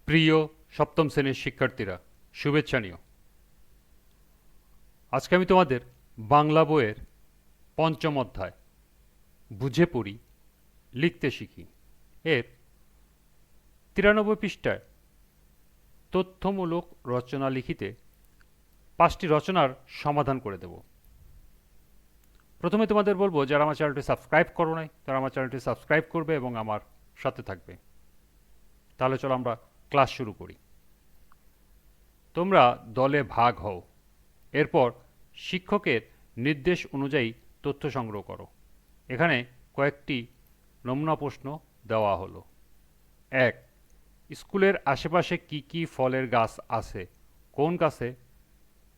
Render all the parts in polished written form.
প্রিয় সপ্তম শ্রেণীর শিক্ষার্থীরা, শুভেচ্ছা নিও। আজকে আমি তোমাদের বাংলা বইয়ের পঞ্চম অধ্যায় বুঝে পড়ি, লিখতে শিখি এর 93 পৃষ্ঠায় তথ্যমূলক রচনা লিখিতে 5টি রচনার সমাধান করে দেব। প্রথমে তোমাদের বলবো, যারা আমার চ্যানেলটি সাবস্ক্রাইব করো নাই তারা আমার চ্যানেলটি সাবস্ক্রাইব করবে এবং আমার সাথে থাকবে। তাহলে চলো আমরা ক্লাস শুরু করি। তোমরা দলে ভাগ হও, এরপর শিক্ষকের নির্দেশ অনুযায়ী তথ্য সংগ্রহ করো। এখানে কয়েকটি নমুনা প্রশ্ন দেওয়া হলো। 1. স্কুলের আশেপাশে কি কি ফলের গাছ আছে? কোন গাছে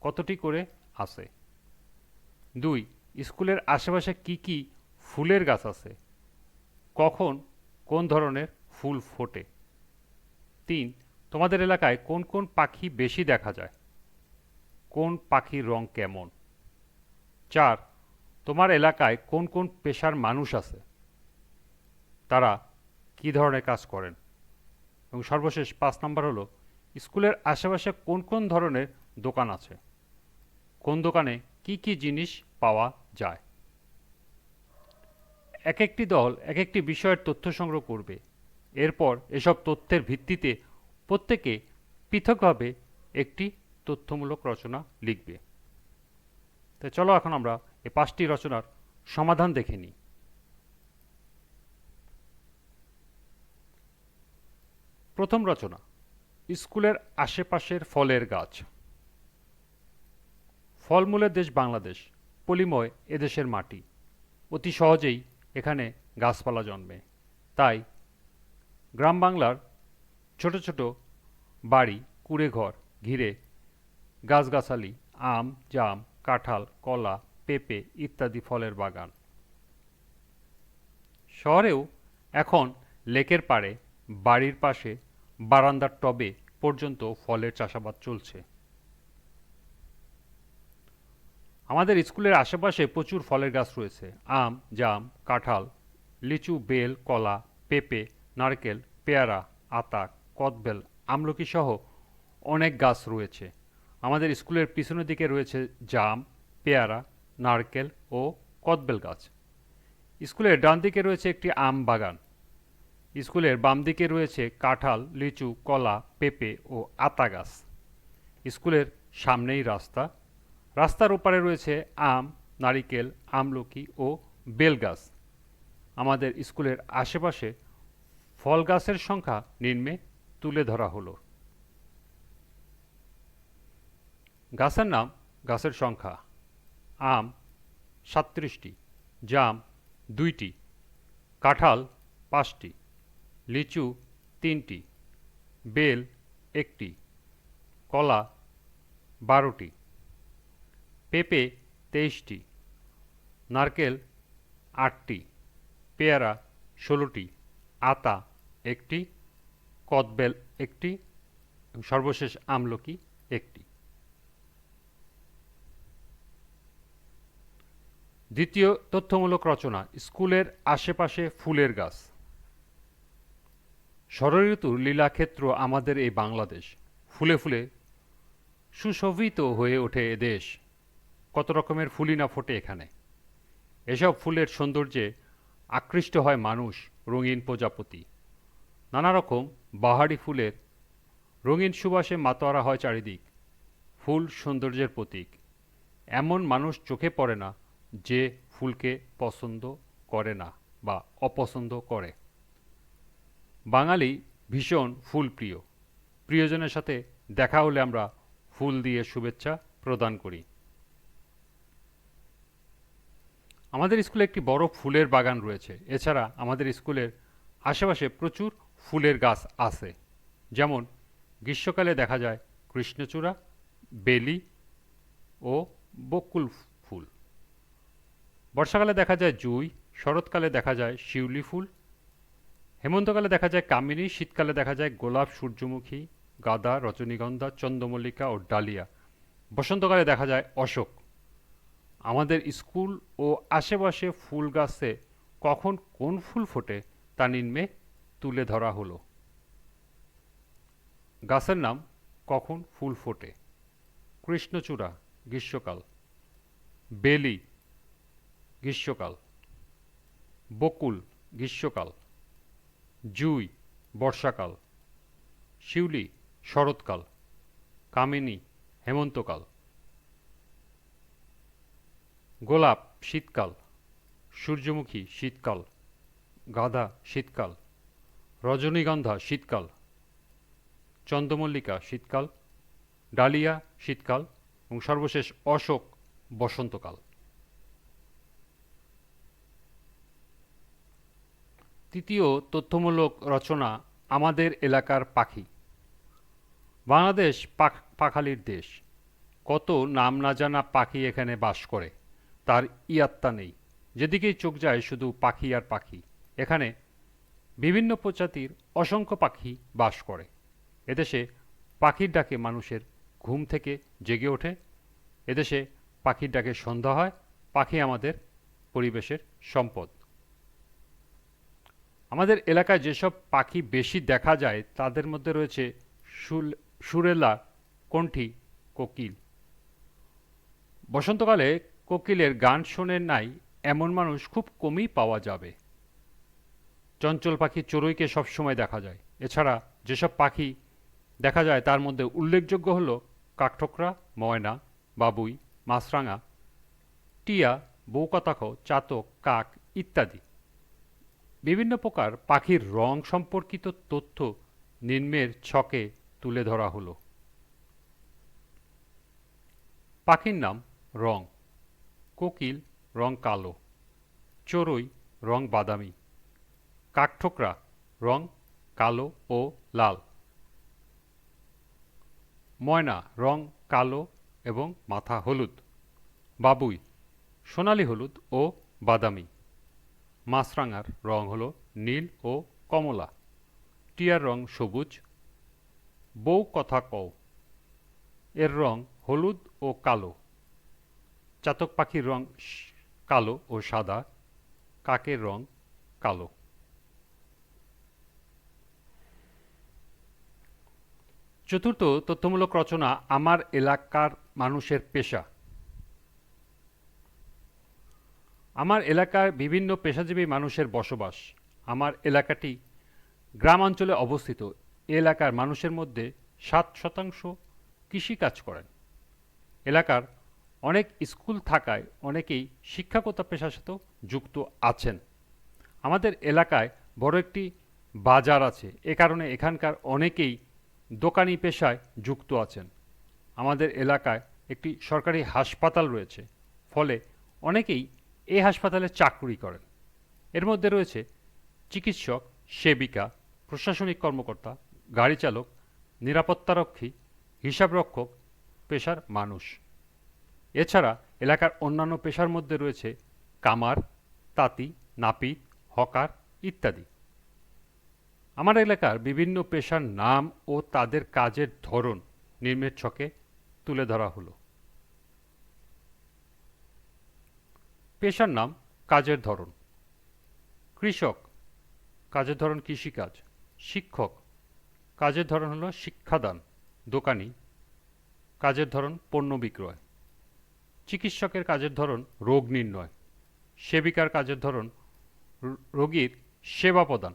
কতটি করে আছে? 2. স্কুলের আশেপাশে কি কি ফুলের গাছ আছে? কখন কোন ধরনের ফুল ফোটে? 3. তোমাদের এলাকায় কোন কোন পাখি বেশি দেখা যায়? কোন পাখির রং কেমন? 4. তোমার এলাকায় কোন কোন পেশার মানুষ আছে? তারা কি ধরনের কাজ করেন? এবং সর্বশেষ 5 নাম্বার হলো, স্কুলের আশেপাশে কোন কোন ধরনের দোকান আছে? কোন দোকানে কি কি জিনিস পাওয়া যায়? এক একটি দল এক একটি বিষয়ের তথ্য সংগ্রহ করবে। এরপর এসব তথ্যের ভিত্তিতে প্রত্যেকে পৃথকভাবে একটি তথ্যমূলক রচনা লিখবে। তো চলো এখন আমরা এই 5টি রচনার সমাধান দেখে নিই। প্রথম রচনা, স্কুলের আশেপাশের ফলের গাছ। ফলমূলের দেশ বাংলাদেশ, পলিময় এদেশের মাটি। অতি সহজেই এখানে গাছপালা জন্মে। তাই গ্রাম বাংলার ছোট ছোট বাড়ি, কুঁড়েঘর ঘিরে গাছগাছালি, আম, জাম, কাঁঠাল, কলা, পেঁপে ইত্যাদি ফলের বাগান। শহরেও এখন লেকের পাড়ে, বাড়ির পাশে, বারান্দার টবে পর্যন্ত ফলের চাষাবাদ চলছে। আমাদের স্কুলের আশেপাশে প্রচুর ফলের গাছ রয়েছে। আম, জাম, কাঁঠাল, লিচু, বেল, কলা, পেঁপে, নারকেল, পেয়ারা, আতা, কদবেল, আমলকি সহ অনেক গাছ রয়েছে। আমাদের স্কুলের পিছনের দিকে রয়েছে জাম, পেয়ারা, নারকেল ও কদবেল গাছ। স্কুলের ডান দিকে রয়েছে একটি আম বাগান। স্কুলের বাম দিকে রয়েছে কাঁঠাল, লিচু, কলা, পেঁপে ও আতা গাছ। স্কুলের সামনেই রাস্তা। রাস্তার ওপারে রয়েছে আম, নারিকেল, আমলকি ও বেল গাছ। আমাদের স্কুলের আশেপাশে ফল গাছের সংখ্যা নিম্নে তুলে ধরা হলো। গাছের নাম, গাছের সংখ্যা: আম 37টি, জাম 2টি, কাঁঠাল 5টি, লিচু 3টি, বেল 1টি, কলা 12টি, পেঁপে 23টি, নারকেল 8টি, পেয়ারা 16টি, আতা 1টি, কদবেল 1টি, সর্বশেষ আমলকি 1টি। দ্বিতীয় তথ্যমূলক রচনা, স্কুলের আশেপাশে ফুলের গাছ। ষড়ঋতুর লীলাক্ষেত্র আমাদের এই বাংলাদেশ। ফুলে ফুলে সুশোভিত হয়ে ওঠে এ দেশ। কত রকমের ফুলই না ফোটে এখানে। এসব ফুলের সৌন্দর্যে আকৃষ্ট হয় মানুষ, রঙিন প্রজাপতি। নানা রকম বাহারি ফুলের রঙিন সুবাসে মাতোয়ারা হয় চারিদিক। ফুল সৌন্দর্যের প্রতীক। এমন মানুষ চোখে পড়ে না যে ফুলকে পছন্দ করে না বা অপছন্দ করে। বাঙালি ভীষণ ফুল প্রিয়। প্রিয়জনের সাথে দেখা হলে আমরা ফুল দিয়ে শুভেচ্ছা প্রদান করি। আমাদের স্কুলে একটি বড় ফুলের বাগান রয়েছে। এছাড়া আমাদের স্কুলের আশেপাশে প্রচুর ফুলের গাছ আছে। যেমন গ্রীষ্মকালে দেখা যায় কৃষ্ণচূড়া, বেলি ও বকুল ফুল। বর্ষাকালে দেখা যায় জুঁই, শরৎকালে দেখা যায় শিউলি ফুল, হেমন্তকালে দেখা যায় কামিনী, শীতকালে দেখা যায় গোলাপ, সূর্যমুখী, গাঁদা, রজনীগন্ধা, চন্দ্রমল্লিকা ও ডালিয়া, বসন্তকালে দেখা যায় অশোক। আমাদের স্কুল ও আশেপাশে ফুল গাছে কখন কোন ফুল ফোটে তা নিম্নে তুলে ধরা হলো। গাছের নাম কখন ফুল ফোটে? কৃষ্ণচূড়া গ্রীষ্মকাল, বেলি গ্রীষ্মকাল, বকুল গ্রীষ্মকাল, জুই বর্ষাকাল, শিউলি শরৎকাল, কামিনী হেমন্তকাল, গোলাপ শীতকাল, সূর্যমুখী শীতকাল, গাঁদা শীতকাল, রজনীগন্ধা শীতকাল, চন্দ্রমল্লিকা শীতকাল, ডালিয়া শীতকাল এবং সর্বশেষ অশোক বসন্তকাল। তৃতীয় তথ্যমূলক রচনা আমাদের এলাকার পাখি। বাংলাদেশ পাখালির দেশ। কত নাম না জানা পাখি এখানে বাস করে, তার ইয়াত্তা নেই। যেদিকেই চোখ যায় শুধু পাখি আর পাখি। এখানে বিভিন্ন প্রজাতির অসংখ্য পাখি বাস করে। এদেশে পাখির ডাকে মানুষের ঘুম থেকে জেগে ওঠে। এদেশে পাখির ডাকে সন্ধ্যা হয়। পাখি আমাদের পরিবেশের সম্পদ। আমাদের এলাকায় যেসব পাখি বেশি দেখা যায় তাদের মধ্যে রয়েছে সুরেলা, কণ্ঠী, কোকিল। বসন্তকালে কোকিলের গান শোনেন নাই এমন মানুষ খুব কমই পাওয়া যাবে। চঞ্চল পাখি চড়ুইকে সবসময় দেখা যায়। এছাড়া যেসব পাখি দেখা যায় তার মধ্যে উল্লেখযোগ্য হল কাঠঠোকরা, ময়না, বাবুই, মাছরাঙা, টিয়া, বৌকাতাক, চাতক, কাক ইত্যাদি। বিভিন্ন প্রকার পাখির রং সম্পর্কিত তথ্য নিম্নের ছকে তুলে ধরা হলো। পাখির নাম রং। কোকিল রং কালো, চড়ুই রং বাদামি, কাঠঠোকরা রং কালো ও লাল, ময়না রং কালো এবং মাথা হলুদ, বাবুই সোনালী হলুদ ও বাদামি, মাছরাঙার রং হলো নীল ও কমলা, টিয়ার রং সবুজ, বউ কথা কও এর রং হলুদ ও কালো, চাতক পাখির রং কালো ও সাদা, কাকের রং কালো। চতুর্থ তথ্যমূলক রচনা আমার এলাকার মানুষের পেশা। আমার এলাকার বিভিন্ন পেশাজীবী মানুষের বসবাস। আমার এলাকাটি গ্রামাঞ্চলে অবস্থিত। এলাকার মানুষের মধ্যে 7% কৃষিকাজ করেন। এলাকার অনেক স্কুল থাকায় অনেকেই শিক্ষকতা পেশার সাথেও যুক্ত আছেন। আমাদের এলাকায় বড় একটি বাজার আছে, এ কারণে এখানকার অনেকেই দোকানি পেশায় যুক্ত আছেন। আমাদের এলাকায় একটি সরকারি হাসপাতাল রয়েছে, ফলে অনেকেই এই হাসপাতালে চাকরি করেন। এর মধ্যে রয়েছে চিকিৎসক, সেবিকা, প্রশাসনিক কর্মকর্তা, গাড়ি চালক, নিরাপত্তারক্ষী, হিসাবরক্ষক পেশার মানুষ। এছাড়া এলাকার অন্যান্য পেশার মধ্যে রয়েছে কামার, তাঁতি, নাপিত, হকার ইত্যাদি। আমার এলাকার বিভিন্ন পেশার নাম ও তাদের কাজের ধরন নিম্নের ছকে তুলে ধরা হলো। পেশার নাম, কাজের ধরন। কৃষক, কাজের ধরন কৃষিকাজ। শিক্ষক, কাজের ধরন হলো শিক্ষাদান। দোকানি, কাজের ধরন পণ্য বিক্রয়। চিকিৎসকের কাজের ধরন রোগ নির্ণয়। সেবিকার কাজের ধরন রোগীর সেবা প্রদান।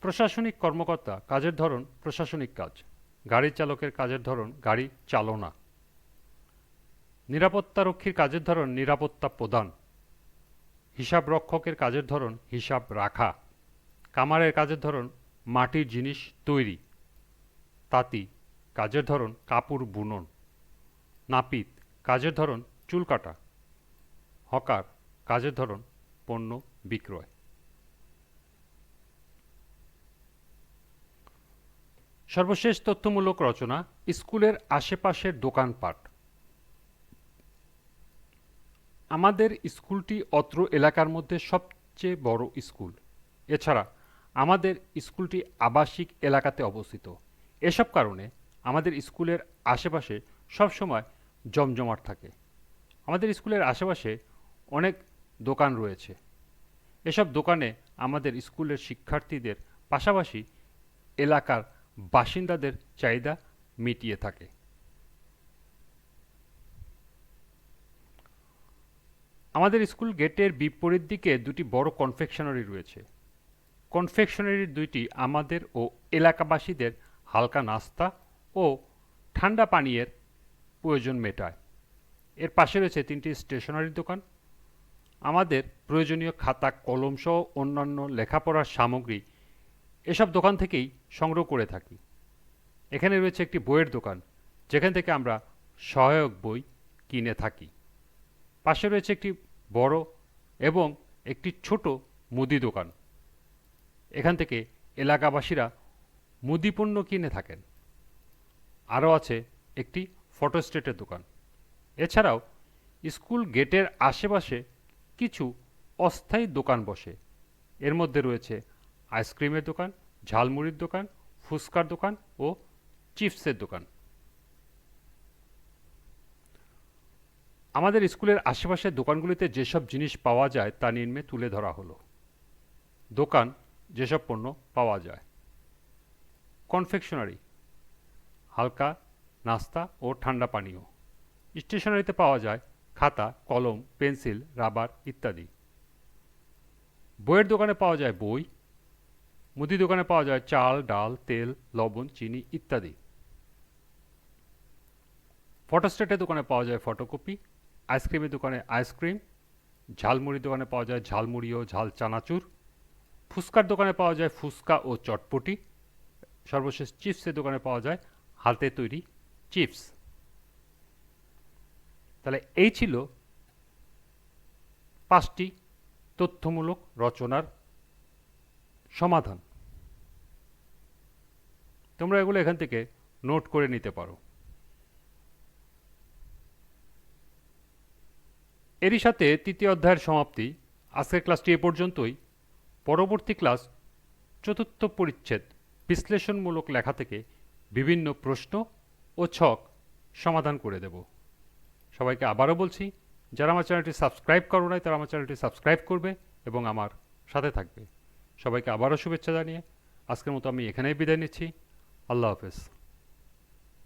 প্রশাসনিক কর্মকর্তা, কাজের ধরন প্রশাসনিক কাজ। গাড়ি চালকের কাজের ধরন গাড়ি চালনা। নিরাপত্তারক্ষীর কাজের ধরন নিরাপত্তা প্রদান। হিসাব রক্ষকের কাজের ধরন হিসাব রাখা। কামারের কাজের ধরন মাটির জিনিস তৈরি। তাঁতি, কাজের ধরন কাপড় বুনন। নাপিত, কাজের ধরন চুল কাটা। হকার, কাজের ধরন পণ্য বিক্রয়। সর্বশেষ তথ্যমূলক রচনা স্কুলের আশেপাশের দোকানপাট। আমাদের স্কুলটি অত্র এলাকার মধ্যে সবচেয়ে বড় স্কুল। এছাড়া আমাদের স্কুলটি আবাসিক এলাকাতে অবস্থিত। এসব কারণে আমাদের স্কুলের আশেপাশে সবসময় জমজমাট থাকে। আমাদের স্কুলের আশেপাশে অনেক দোকান রয়েছে। এসব দোকানে আমাদের স্কুলের শিক্ষার্থীদের পাশাপাশি এলাকার বাসিন্দাদের চাহিদা মিটিয়ে থাকে। আমাদের স্কুল গেটের বিপরীত দিকে দুটি বড় কনফেকশনারি রয়েছে। কনফেকশনারির দুইটি আমাদের ও এলাকাবাসীদের হালকা নাস্তা ও ঠান্ডা পানীয়ের প্রয়োজন মেটায়। এর পাশে রয়েছে তিনটি স্টেশনারির দোকান। আমাদের প্রয়োজনীয় খাতা কলম সহ অন্যান্য লেখাপড়ার সামগ্রী এসব দোকান থেকেই সংগ্রহ করে থাকি। এখানে রয়েছে একটি বইয়ের দোকান, যেখান থেকে আমরা সহায়ক বই কিনে থাকি। পাশে রয়েছে একটি বড় এবং একটি ছোট মুদি দোকান। এখান থেকে এলাকাবাসীরা মুদিপণ্য কিনে থাকেন। আরও আছে একটি ফটোস্টেটের দোকান। এছাড়াও স্কুল গেটের আশেপাশে কিছু অস্থায়ী দোকান বসে। এর মধ্যে রয়েছে আইসক্রিমের দোকান, ঝালমুড়ির দোকান, ফুচকার দোকান ও চিপসের দোকান। আমাদের স্কুলের আশেপাশের দোকানগুলিতে যেসব জিনিস পাওয়া যায় তা নিম্নে তুলে ধরা হলো। দোকান, যেসব পণ্য পাওয়া যায়: কনফেকশনারি, হালকা নাস্তা ও ঠান্ডা পানীয়। স্টেশনারিতে পাওয়া যায় খাতা, কলম, পেন্সিল, রাবার ইত্যাদি। বইয়ের দোকানে পাওয়া যায় বই। মুদি দোকানে পাওয়া যায় চাল, ডাল, তেল, লবণ, চিনি ইত্যাদি। ফটোস্টেটের দোকানে পাওয়া যায় ফটোকপি। আইসক্রিমের দোকানে আইসক্রিম। ঝালমুড়ির দোকানে পাওয়া যায় ঝালমুড়ি ও ঝাল চানাচুর। ফুচকার দোকানে পাওয়া যায় ফুচকা ও চটপটি। সর্বশেষ চিপসের দোকানে পাওয়া যায় হাতে তৈরি চিপস। তাহলে এই ছিল 5টি তথ্যমূলক রচনার সমাধান। তোমরা এগুলো এখান থেকে নোট করে নিতে পারো। এরই সাথে তৃতীয় অধ্যায়ের সমাপ্তি। আজকের ক্লাসটি এ পর্যন্তই। পরবর্তী ক্লাস চতুর্থ পরিচ্ছেদ বিশ্লেষণমূলক লেখা থেকে বিভিন্ন প্রশ্ন ও ছক সমাধান করে দেব। সবাইকে আবারও বলছি, যারা আমার চ্যানেলটি সাবস্ক্রাইব করো নাই তারা আমার চ্যানেলটি সাবস্ক্রাইব করবে এবং আমার সাথে থাকবে। সবাইকে আবারও শুভেচ্ছা জানিয়ে আজকের মতো আমি এখানেই বিদায় নিচ্ছি। আল্লাহ হাফেজ।